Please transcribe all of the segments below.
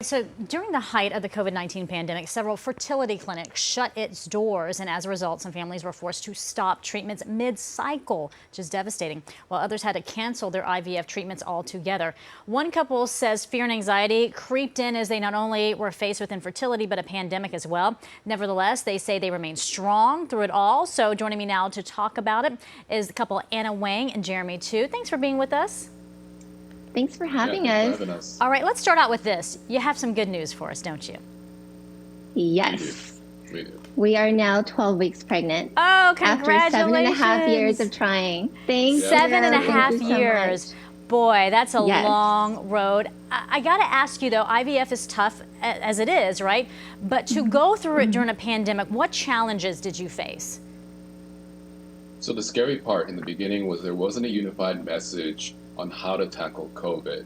so during the height of the COVID-19 pandemic, several fertility clinics shut its doors, and as a result, some families were forced to stop treatments mid-cycle, which is devastating, while others had to cancel their IVF treatments altogether. One couple says fear and anxiety creeped in as they not only were faced with infertility, but a pandemic as well. Nevertheless, they say they remain strong through it all. So joining me now to talk about it is the couple Wang and Jeremy Tu. Thanks for being with us. Thanks for having us. All right, let's start out with this. You have some good news for us, don't you? Yes. We do. We are now 12 weeks pregnant. Oh, congratulations. After 7.5 years of trying. Thanks. 7.5 years. Boy, that's a Yes. long road. I got to ask you, though, IVF is tough as it is, right? But to go through it during a pandemic, what challenges did you face? So the scary part in the beginning was there wasn't a unified message on how to tackle COVID.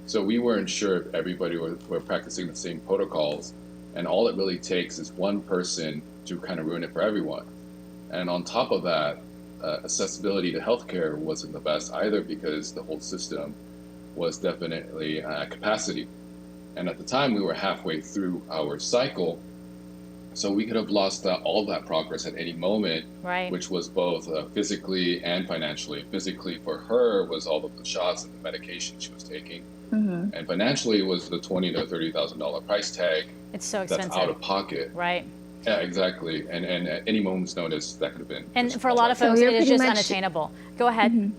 So we weren't sure if everybody were practicing the same protocols, and all it really takes is one person to kind of ruin it for everyone. And on top of that, accessibility to healthcare wasn't the best either, because the whole system was definitely at capacity. And at the time, we were halfway through our cycle, so we could have lost all that progress at any moment, Right. which was both physically and financially. Physically for her was all of the shots and the medication she was taking, and financially was the $20,000 to $30,000 price tag. It's so expensive. That's out of pocket. Right. Yeah, exactly. And at any moment's notice, that could have been. And just for a lot of So folks, we were it is pretty just much- unattainable. Go ahead.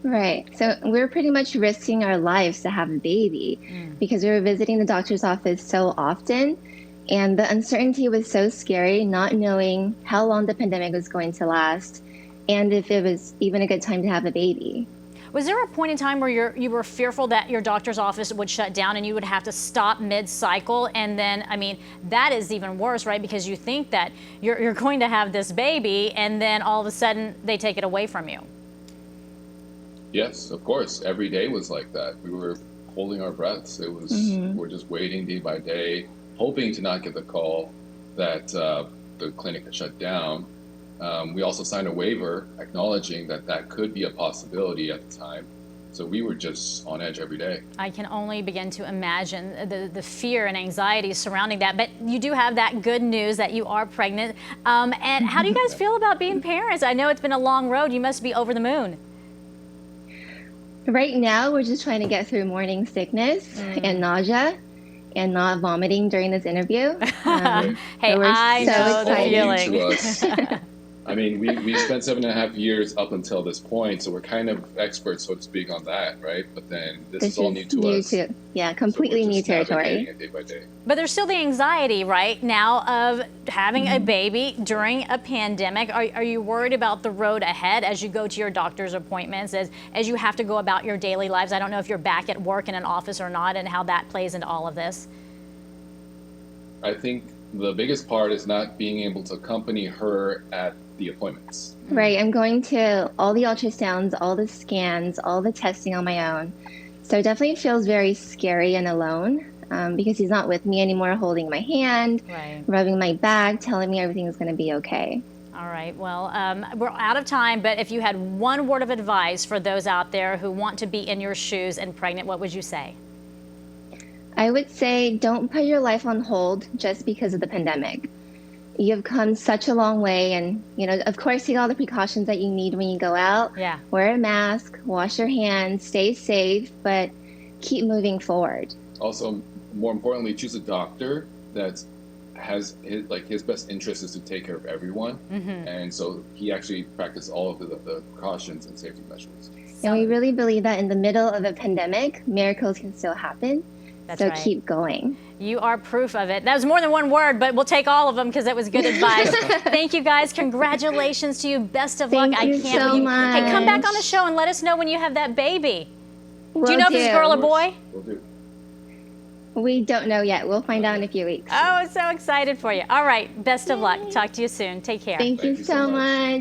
Right. So we're pretty much risking our lives to have a baby because we were visiting the doctor's office so often. And the uncertainty was so scary, not knowing how long the pandemic was going to last and if it was even a good time to have a baby. Was there a point in time where you were fearful that your doctor's office would shut down and you would have to stop mid-cycle? And then, I mean, that is even worse, right? Because you think that you're going to have this baby, and then all of a sudden they take it away from you. Yes, of course. Every day was like that. We were holding our breaths. It was, we're just waiting day by day, hoping to not get the call that the clinic had shut down. We also signed a waiver acknowledging that that could be a possibility at the time. So we were just on edge every day. I can only begin to imagine the fear and anxiety surrounding that. But you do have that good news that you are pregnant. And how do you guys feel about being parents? I know it's been a long road. You must be over the moon. Right now, we're just trying to get through morning sickness and nausea and not vomiting during this interview. Hey, we're I so know the excited. New feeling. to us. I mean, we spent 7.5 years up until this point, so we're kind of experts, so to speak, on that, right? But then this is all new to us. Yeah, completely So we're new just navigating territory. it day by day. But there's still the anxiety right now of having a baby during a pandemic. Are you worried about the road ahead as you go to your doctor's appointments, as you have to go about your daily lives? I don't know if you're back at work in an office or not, and how that plays into all of this. I think the biggest part is not being able to accompany her at the appointments. Right, I'm going to all the ultrasounds, all the scans, all the testing on my own. So it definitely feels very scary and alone because he's not with me anymore, holding my hand, Right. rubbing my back, telling me everything is going to be okay. All right, well, we're out of time, but if you had one word of advice for those out there who want to be in your shoes and pregnant, what would you say? I would say don't put your life on hold just because of the pandemic. You've come such a long way, and of course, take all the precautions that you need when you go out. Yeah. Wear a mask, wash your hands, stay safe, but keep moving forward. Also, more importantly, choose a doctor that has his best interest is to take care of everyone, and so he actually practiced all of the precautions and safety measures. And we really believe that in the middle of a pandemic, miracles can still happen. That's So right. keep going. You are proof of it. That was more than one word, but we'll take all of them because it was good advice. Thank you, guys. Congratulations to you. Best of luck. Thank you I can't so wait. much. Hey, come back on the show and let us know when you have that baby. Do you Will know if it's a girl or boy? Will do. We don't know yet. We'll find out in a few weeks. Oh, so excited for you. All right. Best of luck. Talk to you soon. Take care. Thank you so much.